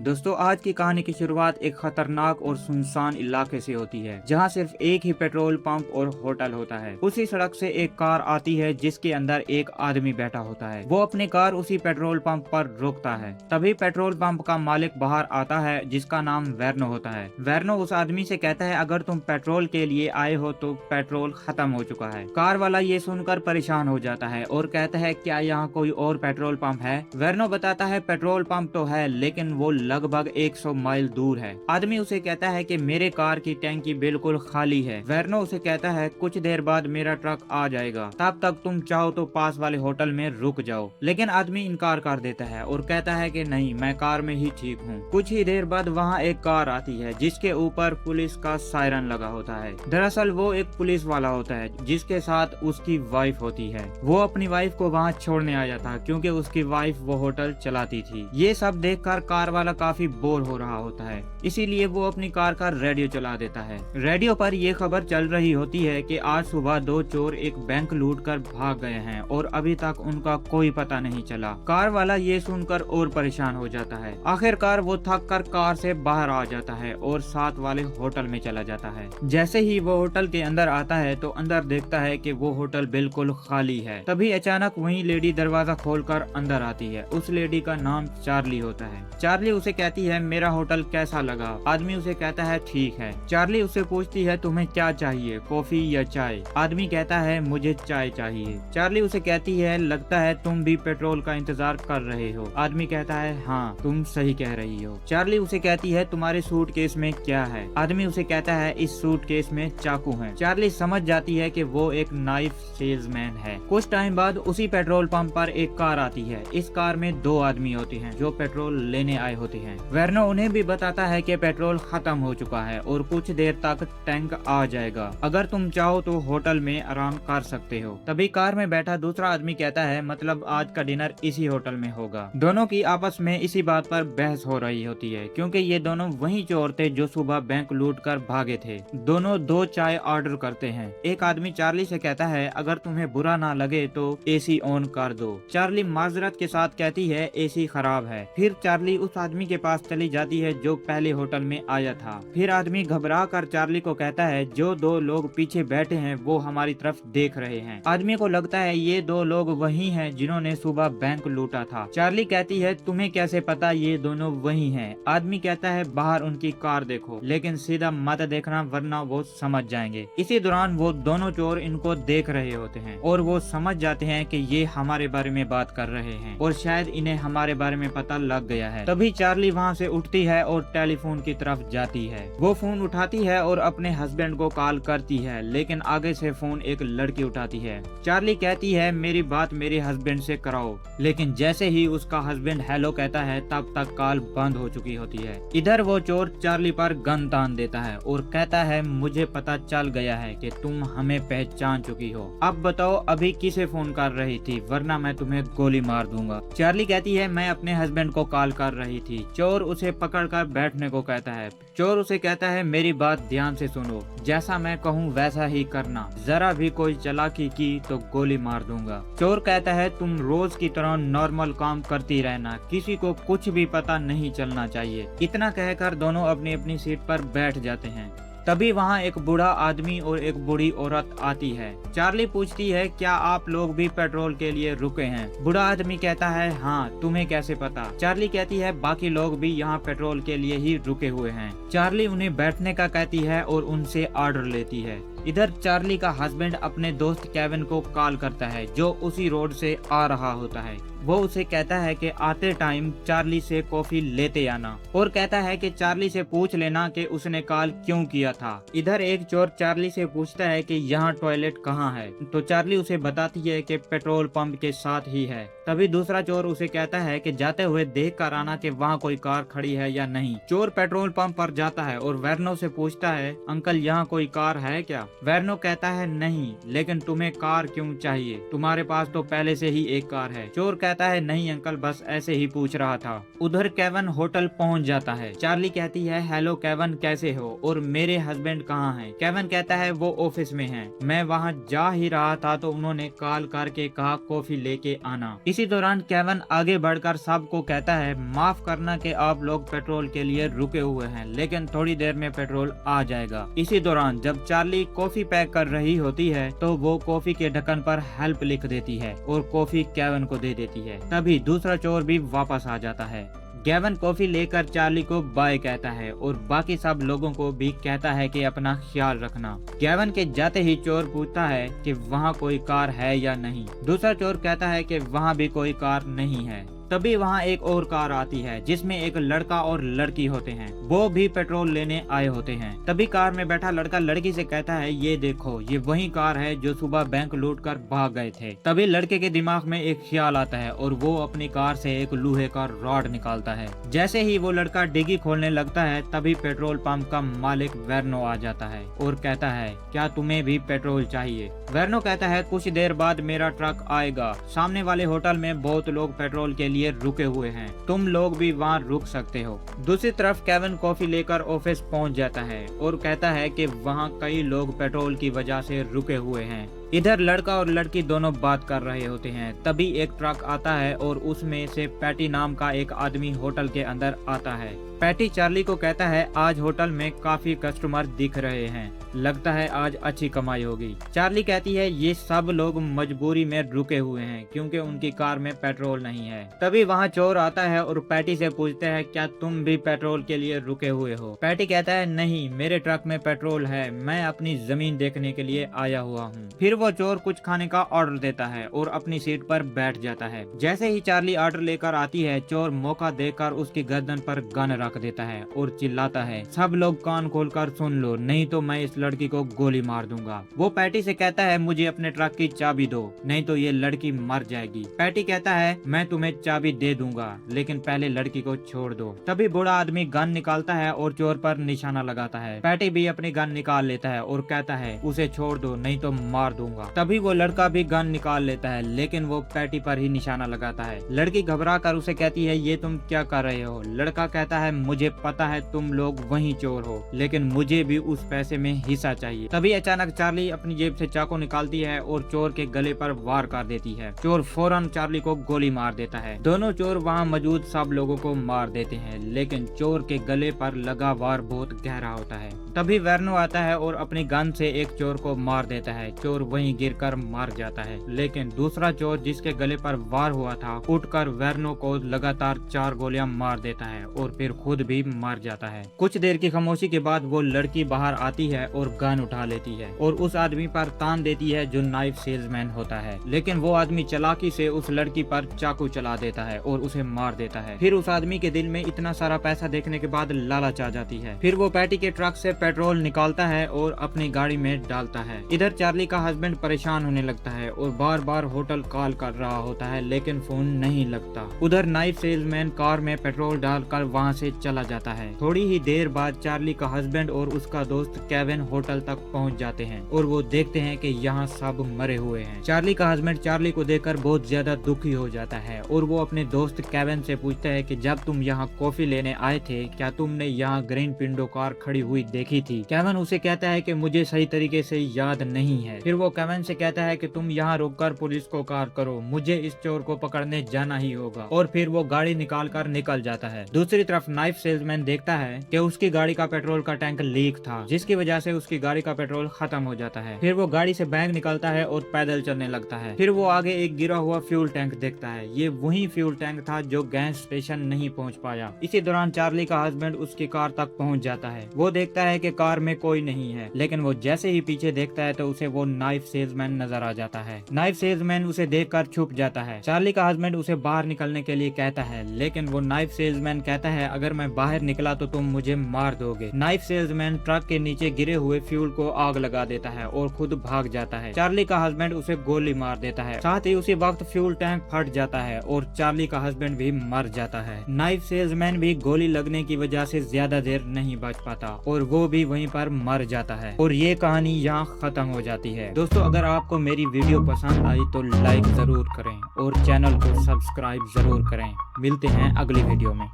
दोस्तों, आज की कहानी की शुरुआत एक खतरनाक और सुनसान इलाके से होती है, जहां सिर्फ एक ही पेट्रोल पंप और होटल होता है। उसी सड़क से एक कार आती है जिसके अंदर एक आदमी बैठा होता है। वो अपनी कार उसी पेट्रोल पंप पर रोकता है। तभी पेट्रोल पंप का मालिक बाहर आता है, जिसका नाम वेर्नो होता है। वेर्नो उस आदमी से कहता है, अगर तुम पेट्रोल के लिए आए हो तो पेट्रोल खत्म हो चुका है। कार वाला ये सुनकर परेशान हो जाता है और कहता है, क्या यहाँ कोई और पेट्रोल पंप है? वेर्नो बताता है, पेट्रोल पंप तो है, लेकिन वो लगभग 100 माइल दूर है। आदमी उसे कहता है कि मेरे कार की टैंकी बिल्कुल खाली है। वेर्नो उसे कहता है, कुछ देर बाद मेरा ट्रक आ जाएगा, तब तक तुम चाहो तो पास वाले होटल में रुक जाओ। लेकिन आदमी इनकार कर देता है और कहता है कि नहीं, मैं कार में ही ठीक हूँ। कुछ ही देर बाद वहाँ एक कार आती है जिसके ऊपर पुलिस का सायरन लगा होता है। दरअसल वो एक पुलिस वाला होता है जिसके साथ उसकी वाइफ होती है। वो अपनी वाइफ को वहाँ छोड़ने आया था क्योंकि उसकी वाइफ वो होटल चलाती थी। ये सब देखकर कार वाला काफी बोर हो रहा होता है, इसीलिए वो अपनी कार का रेडियो चला देता है। रेडियो पर ये खबर चल रही होती है कि आज सुबह दो चोर एक बैंक लूटकर भाग गए हैं और अभी तक उनका कोई पता नहीं चला। कार वाला ये सुनकर और परेशान हो जाता है। आखिरकार वो थक कर कार से बाहर आ जाता है और साथ वाले होटल में चला जाता है। जैसे ही वो होटल के अंदर आता है तो अंदर देखता है कि वो होटल बिल्कुल खाली है। तभी अचानक वही लेडी दरवाजा खोलकर अंदर आती है। उस लेडी का नाम चार्ली होता है। चार्ली उसे कहती है, मेरा होटल कैसा लगा? आदमी उसे कहता है, ठीक है। चार्ली उससे पूछती है, तुम्हें क्या चाहिए, कॉफी या चाय? आदमी कहता है, मुझे चाय चाहिए। चार्ली उसे कहती है, लगता है तुम भी पेट्रोल का इंतजार कर रहे हो। आदमी कहता है, हाँ, तुम सही कह रही हो। चार्ली उसे कहती है, तुम्हारे सूटकेस में क्या है? आदमी उसे कहता है, इस सूटकेस में चाकू है। चार्ली समझ जाती है कि वो एक नाइफ सेल्समैन है। कुछ टाइम बाद उसी पेट्रोल पंप पर एक कार आती है। इस कार में दो आदमी होते हैं जो पेट्रोल लेने आए होते हैं। वेर्नो उन्हें भी बताता है कि पेट्रोल खत्म हो चुका है और कुछ देर तक टैंक आ जाएगा। अगर तुम चाहो तो होटल में आराम कर सकते हो। तभी कार में बैठा दूसरा आदमी कहता है, मतलब आज का डिनर इसी होटल में होगा। दोनों की आपस में इसी बात पर बहस हो रही होती है क्योंकि ये दोनों वही चोर थे जो सुबह बैंक लूट कर भागे थे। दोनों दो चाय ऑर्डर करते हैं। एक आदमी चार्ली से कहता है, अगर तुम्हें बुरा ना लगे तो एसी ऑन कर दो। चार्ली माजरत के साथ कहती है, एसी खराब है। फिर चार्ली उस आदमी के पास चली जाती है जो पहले होटल में आया था। फिर आदमी घबरा कर चार्ली को कहता है, जो दो लोग पीछे बैठे हैं वो हमारी तरफ देख रहे हैं। आदमी को लगता है ये दो लोग वही हैं जिन्होंने सुबह बैंक लूटा था। चार्ली कहती है, तुम्हें कैसे पता ये दोनों वही हैं? आदमी कहता है, बाहर उनकी कार देखो, लेकिन सीधा मत देखना वरना वो समझ जाएंगे। इसी दौरान वो दोनों चोर इनको देख रहे होते हैं और वो समझ जाते हैं कि ये हमारे बारे में बात कर रहे हैं और शायद इन्हें हमारे बारे में पता लग गया है। तभी चार्ली वहाँ से उठती है और टेलीफोन की तरफ जाती है। वो फोन उठाती है और अपने हस्बैंड को कॉल करती है, लेकिन आगे से फोन एक लड़की उठाती है। चार्ली कहती है, मेरी बात मेरे हस्बैंड से कराओ, लेकिन जैसे ही उसका हस्बैंड हेलो कहता है तब तक कॉल बंद हो चुकी होती है। इधर वो चोर चार्ली पर गन तान देता है और कहता है, मुझे पता चल गया है कि तुम हमें पहचान चुकी हो। अब बताओ अभी किसे फोन कर रही थी, वरना मैं तुम्हें गोली मार दूंगा। चार्ली कहती है, मैं अपने हस्बैंड को कॉल कर रही थी। चोर उसे पकड़कर बैठने को कहता है। चोर उसे कहता है, मेरी बात ध्यान से सुनो, जैसा मैं कहूँ वैसा ही करना, जरा भी कोई चालाकी की तो गोली मार दूंगा। चोर कहता है, तुम रोज की तरह नॉर्मल काम करती रहना, किसी को कुछ भी पता नहीं चलना चाहिए। इतना कहकर दोनों अपनी अपनी सीट पर बैठ जाते हैं। तभी वहाँ एक बूढ़ा आदमी और एक बूढ़ी औरत आती है। चार्ली पूछती है, क्या आप लोग भी पेट्रोल के लिए रुके हैं? बूढ़ा आदमी कहता है, हाँ, तुम्हें कैसे पता? चार्ली कहती है, बाकी लोग भी यहाँ पेट्रोल के लिए ही रुके हुए हैं। चार्ली उन्हें बैठने का कहती है और उनसे ऑर्डर लेती है। इधर चार्ली का हस्बैंड अपने दोस्त केविन को कॉल करता है जो उसी रोड से आ रहा होता है। वो उसे कहता है कि आते टाइम चार्ली से कॉफी लेते आना और कहता है कि चार्ली से पूछ लेना कि उसने कॉल क्यों किया था। इधर एक चोर चार्ली से पूछता है कि यहाँ टॉयलेट कहाँ है, तो चार्ली उसे बताती है कि पेट्रोल पंप के साथ ही है। तभी दूसरा चोर उसे कहता है कि जाते हुए देख कर आना कि वहाँ कोई कार खड़ी है या नहीं। चोर पेट्रोल पंप पर जाता है और वेर्नो से पूछता है, अंकल यहाँ कोई कार है क्या? वेर्नो कहता है, नहीं, लेकिन तुम्हें कार क्यों चाहिए? तुम्हारे पास तो पहले से ही एक कार है। चोर कहता है नहीं अंकल, बस ऐसे ही पूछ रहा था। उधर केविन होटल पहुंच जाता है। चार्ली कहती है हेलो केविन, कैसे हो और मेरे हस्बैंड कहाँ हैं? केविन कहता है वो ऑफिस में हैं। मैं वहाँ जा ही रहा था तो उन्होंने कॉल करके कहा कॉफी लेके आना। इसी दौरान केविन आगे बढ़कर सबको कहता है माफ करना कि आप लोग पेट्रोल के लिए रुके हुए हैं, लेकिन थोड़ी देर में पेट्रोल आ जाएगा। इसी दौरान जब चार्ली कॉफी पैक कर रही होती है तो वो कॉफी के ढक्कन पर हेल्प लिख देती है और कॉफी केविन को दे देती है। तभी दूसरा चोर भी वापस आ जाता है। केविन कॉफी लेकर चार्ली को बाय कहता है और बाकी सब लोगों को भी कहता है कि अपना ख्याल रखना। केविन के जाते ही चोर पूछता है कि वहाँ कोई कार है या नहीं। दूसरा चोर कहता है कि वहाँ भी कोई कार नहीं है। तभी वहाँ एक और कार आती है जिसमें एक लड़का और लड़की होते हैं। वो भी पेट्रोल लेने आए होते हैं। तभी कार में बैठा लड़का लड़की से कहता है ये देखो, ये वही कार है जो सुबह बैंक लूटकर भाग गए थे। तभी लड़के के दिमाग में एक ख्याल आता है और वो अपनी कार से एक लोहे का रॉड निकालता है। जैसे ही वो लड़का डिग्गी खोलने लगता है तभी पेट्रोल पंप का मालिक वेर्नो आ जाता है और कहता है क्या तुम्हें भी पेट्रोल चाहिए? वेर्नो कहता है कुछ देर बाद मेरा ट्रक आएगा। सामने वाले होटल में बहुत लोग पेट्रोल के लिए रुके हुए हैं, तुम लोग भी वहाँ रुक सकते हो। दूसरी तरफ केविन कॉफी लेकर ऑफिस पहुंच जाता है और कहता है कि वहाँ कई लोग पेट्रोल की वजह से रुके हुए हैं। इधर लड़का और लड़की दोनों बात कर रहे होते हैं। तभी एक ट्रक आता है और उसमें से पैटी नाम का एक आदमी होटल के अंदर आता है। पैटी चार्ली को कहता है आज होटल में काफी कस्टमर दिख रहे हैं, लगता है आज अच्छी कमाई होगी। चार्ली कहती है ये सब लोग मजबूरी में रुके हुए हैं क्योंकि उनकी कार में पेट्रोल नहीं है। तभी वहाँ चोर आता है और पैटी से पूछता है क्या तुम भी पेट्रोल के लिए रुके हुए हो? पैटी कहता है नहीं, मेरे ट्रक में पेट्रोल है, मैं अपनी जमीन देखने के लिए आया हुआ हूँ। फिर वो चोर कुछ खाने का ऑर्डर देता है और अपनी सीट पर बैठ जाता है। जैसे ही चार्ली ऑर्डर लेकर आती है चोर मौका देकर उसकी गर्दन पर गन रख देता है और चिल्लाता है सब लोग कान खोलकर सुन लो, नहीं तो मैं इस लड़की को गोली मार दूंगा। वो पैटी से कहता है मुझे अपने ट्रक की चाबी दो, नहीं तो ये लड़की मर जाएगी। पैटी कहता है मैं तुम्हें चाबी दे दूंगा, लेकिन पहले लड़की को छोड़ दो। तभी बूढ़ा आदमी गन निकालता है और चोर पर निशाना लगाता है। पैटी भी अपनी गन निकाल लेता है और कहता है उसे छोड़ दो नहीं तो मार दूंगा। तभी वो लड़का भी गन निकाल लेता है, लेकिन वो पैटी पर ही निशाना लगाता है। लड़की घबरा कर उसे कहती है ये तुम क्या कर रहे हो? लड़का कहता है मुझे पता है तुम लोग वही चोर हो, लेकिन मुझे भी उस पैसे में हिस्सा चाहिए। तभी अचानक चार्ली अपनी जेब से चाकू निकालती है और चोर के गले पर वार कर देती है। चोर फौरन चार्ली को गोली मार देता है। दोनों चोर वहाँ मौजूद सब लोगों को मार देते हैं, लेकिन चोर के गले पर लगा वार बहुत गहरा होता है। तभी वेर्नो आता है और अपनी गन से एक चोर को मार देता है। चोर वहीं गिरकर मार जाता है, लेकिन दूसरा चोर जिसके गले पर वार हुआ था उठकर वेर्नो को लगातार 4 गोलियां मार देता है और फिर खुद भी मार जाता है। कुछ देर की खामोशी के बाद वो लड़की बाहर आती है और गन उठा लेती है और उस आदमी पर तान देती है जो नाइफ सेल्समैन होता है, लेकिन वो आदमी चालाकी से उस लड़की पर चाकू चला देता है और उसे मार देता है। फिर उस आदमी के दिल में इतना सारा पैसा देखने के बाद लालच आ जाती है। फिर वो पैटी के ट्रक से पेट्रोल निकालता है और अपनी गाड़ी में डालता है। इधर चार्ली का हस्बैंड परेशान होने लगता है और बार बार होटल कॉल कर रहा होता है, लेकिन फोन नहीं लगता। उधर नाइफ सेल्समैन कार में पेट्रोल डालकर वहाँ से चला जाता है। थोड़ी ही देर बाद चार्ली का हस्बैंड और उसका दोस्त केविन होटल तक पहुँच जाते हैं और वो देखते हैं कि यहाँ सब मरे हुए हैं। चार्ली का हस्बैंड चार्ली को देखकर बहुत ज्यादा दुखी हो जाता है और वो अपने दोस्त केविन से पूछता है कि जब तुम यहाँ कॉफी लेने आए थे क्या तुमने यहाँ ग्रीन पिंडो कार खड़ी हुई देखी थी? केविन उसे कहता है कि मुझे सही तरीके से याद नहीं है। फिर वो केविन से कहता है कि तुम यहाँ रुककर पुलिस को कॉल करो, मुझे इस चोर को पकड़ने जाना ही होगा। और फिर वो गाड़ी निकाल कर निकल जाता है। दूसरी तरफ नाइफ सेल्समैन देखता है कि उसकी गाड़ी का पेट्रोल का टैंक लीक था, जिसकी वजह से उसकी गाड़ी का पेट्रोल खत्म हो जाता है। फिर वो गाड़ी से बैग निकालता है और पैदल चलने लगता है। फिर वो आगे एक गिरा हुआ फ्यूल टैंक देखता है। ये वही फ्यूल टैंक था जो गैस स्टेशन नहीं पहुंच पाया। इसी दौरान चार्ली का हस्बैंड उसकी कार तक पहुंच जाता है। वो देखता है कि कार में कोई नहीं है, लेकिन वो जैसे ही पीछे देखता है तो उसे वो नाइफ सेल्समैन नजर आ जाता है। नाइफ सेल्समैन उसे देखकर छुप जाता है। चार्ली का हस्बैंड उसे बाहर निकलने के लिए कहता है, लेकिन वो नाइफ सेल्समैन कहता है अगर मैं बाहर निकला तो तुम मुझे मार दोगे। नाइफ सेल्समैन ट्रक के नीचे गिरे हुए फ्यूल को आग लगा देता है और खुद भाग जाता है। चार्ली का हस्बैंड उसे गोली मार देता है। साथ ही उसी वक्त फ्यूल टैंक फट जाता है और चार्ली का हस्बैंड भी मर जाता है। नाइफ सेल्समैन भी गोली लगने की वजह से ज्यादा देर नहीं बच पाता और वो भी वहीं पर मर जाता है। और ये कहानी यहाँ खत्म हो जाती है। दोस्तों दोस्तों अगर आपको मेरी वीडियो पसंद आई तो लाइक ज़रूर करें और चैनल को सब्सक्राइब ज़रूर करें। मिलते हैं अगली वीडियो में।